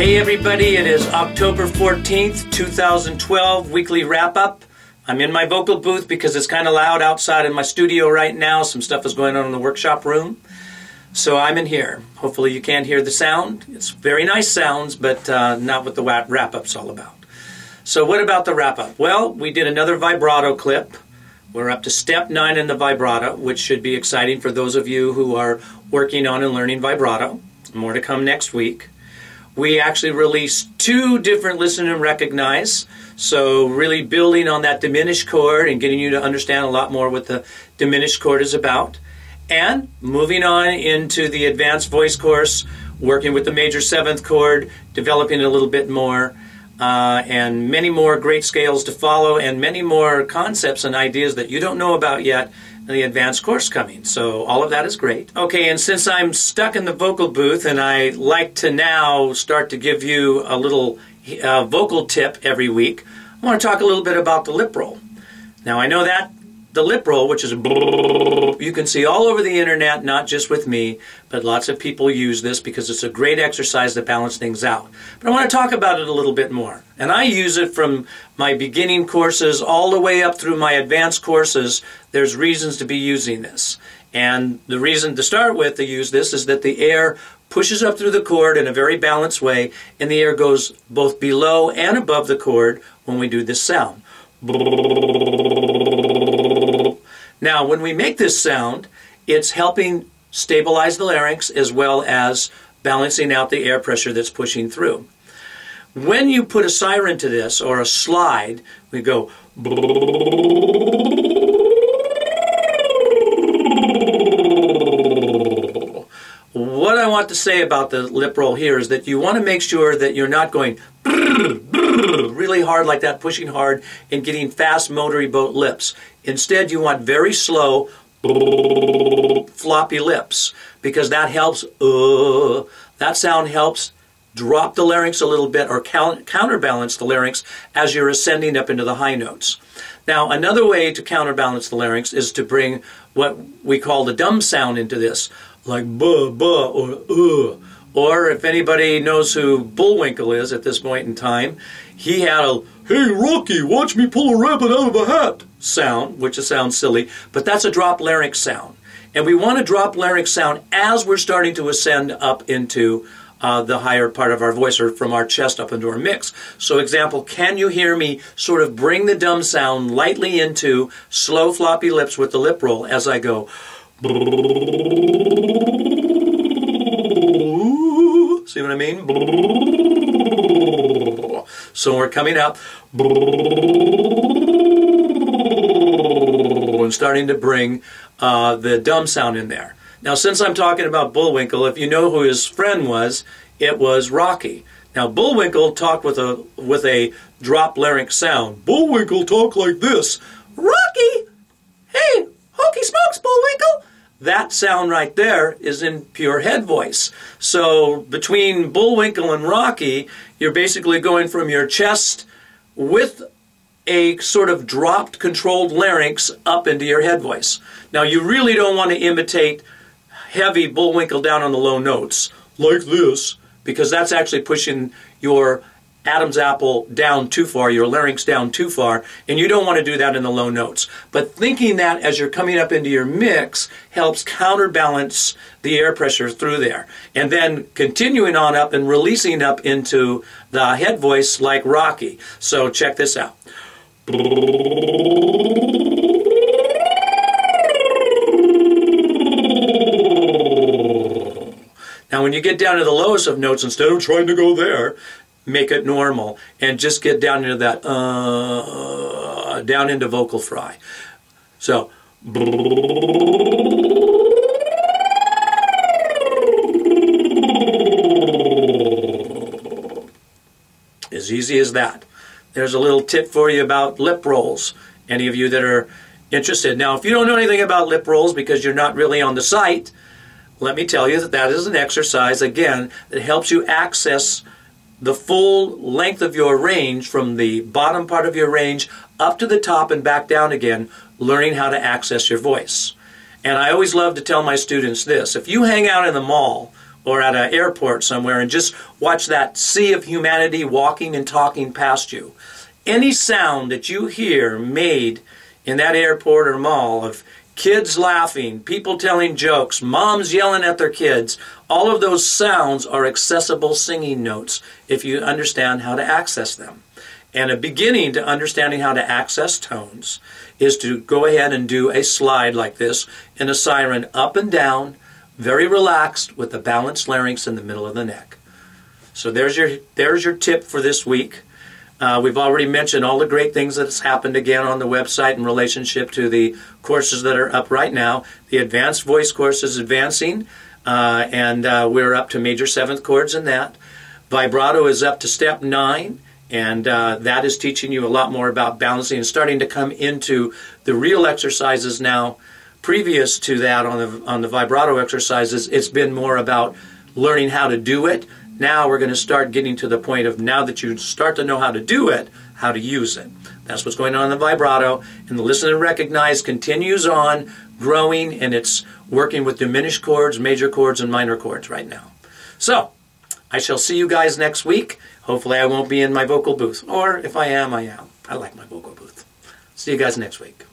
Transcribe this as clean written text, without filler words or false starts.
Hey everybody, it is October 14th, 2012, weekly wrap-up. I'm in my vocal booth because it's kind of loud outside in my studio right now. Some stuff is going on in the workshop room. So I'm in here. Hopefully you can't hear the sound. It's very nice sounds, but not what the wrap-up's all about. So what about the wrap-up? Well, we did another vibrato clip. We're up to step 9 in the vibrato, which should be exciting for those of you who are working on and learning vibrato. More to come next week. We actually released 2 different listen and recognize, so really building on that diminished chord and getting you to understand a lot more what the diminished chord is about. And moving on into the advanced voice course, working with the major 7th chord, developing it a little bit more, and many more great scales to follow, and many more concepts and ideas that you don't know about yet in the advanced course coming. So all of that is great. Okay, and since I'm stuck in the vocal booth and I like to now start to give you a little vocal tip every week, I want to talk a little bit about the lip roll. Now I know that the lip roll, which is you can see all over the internet, not just with me, but lots of people use this because it's a great exercise to balance things out. But I want to talk about it a little bit more. And I use it from my beginning courses all the way up through my advanced courses. There's reasons to be using this. And the reason to start with to use this is that the air pushes up through the chord in a very balanced way, and the air goes both below and above the chord when we do this sound. Now, when we make this sound, it's helping stabilize the larynx as well as balancing out the air pressure that's pushing through. When you put a siren to this, or a slide, we go. What I want to say about the lip roll here is that you want to make sure that you're not going really hard like that, pushing hard and getting fast motory boat lips. Instead, you want very slow floppy lips, because that helps, that sound helps drop the larynx a little bit, or counterbalance the larynx as you're ascending up into the high notes. Now, another way to counterbalance the larynx is to bring what we call the dumb sound into this, like buh, buh, or. Or if anybody knows who Bullwinkle is at this point in time, he had a, "Hey Rocky, watch me pull a rabbit out of a hat" sound, which sounds silly, but that's a drop larynx sound. And we want to drop larynx sound as we're starting to ascend up into the higher part of our voice, or from our chest up into our mix. So example, can you hear me sort of bring the dumb sound lightly into slow floppy lips with the lip roll as I go? See what I mean? So we're coming up and starting to bring the dumb sound in there. Now, since I'm talking about Bullwinkle, if you know who his friend was, it was Rocky. Now, Bullwinkle talked with a drop larynx sound. Bullwinkle talked like this. "Rocky, hey, hokey smokes, Bullwinkle." That sound right there is in pure head voice. So between Bullwinkle and Rocky, you're basically going from your chest with a sort of dropped, controlled larynx up into your head voice. Now, you really don't want to imitate heavy Bullwinkle down on the low notes like this, because that's actually pushing your Adam's apple down too far, your larynx down too far, and you don't want to do that in the low notes. But thinking that as you're coming up into your mix helps counterbalance the air pressure through there. And then continuing on up and releasing up into the head voice like Rocky. So check this out. Now when you get down to the lowest of notes, instead of trying to go there, make it normal and just get down into that down into vocal fry. So as easy as that. There's a little tip for you about lip rolls, any of you that are interested. Now, if you don't know anything about lip rolls because you're not really on the site, let me tell you that that is an exercise, again, that helps you access the full length of your range from the bottom part of your range up to the top and back down again, learning how to access your voice. And I always love to tell my students this: if you hang out in the mall or at an airport somewhere and just watch that sea of humanity walking and talking past you. Any sound that you hear made in that airport or mall of kids laughing, people telling jokes, moms yelling at their kids, all of those sounds are accessible singing notes if you understand how to access them. And a beginning to understanding how to access tones is to go ahead and do a slide like this in a siren up and down, very relaxed with the balanced larynx in the middle of the neck. So there's your tip for this week. We've already mentioned all the great things that's happened again on the website in relationship to the courses that are up right now. The advanced voice course is advancing, and we're up to major 7th chords in that. Vibrato is up to step 9, and that is teaching you a lot more about balancing and starting to come into the real exercises now. Previous to that on the vibrato exercises, it's been more about learning how to do it. Now we're going to start getting to the point of, now that you start to know how to do it, how to use it. That's what's going on in the vibrato. And the listen and recognize continues on growing, and it's working with diminished chords, major chords, and minor chords right now. So I shall see you guys next week. Hopefully I won't be in my vocal booth. Or if I am, I am. I like my vocal booth. See you guys next week.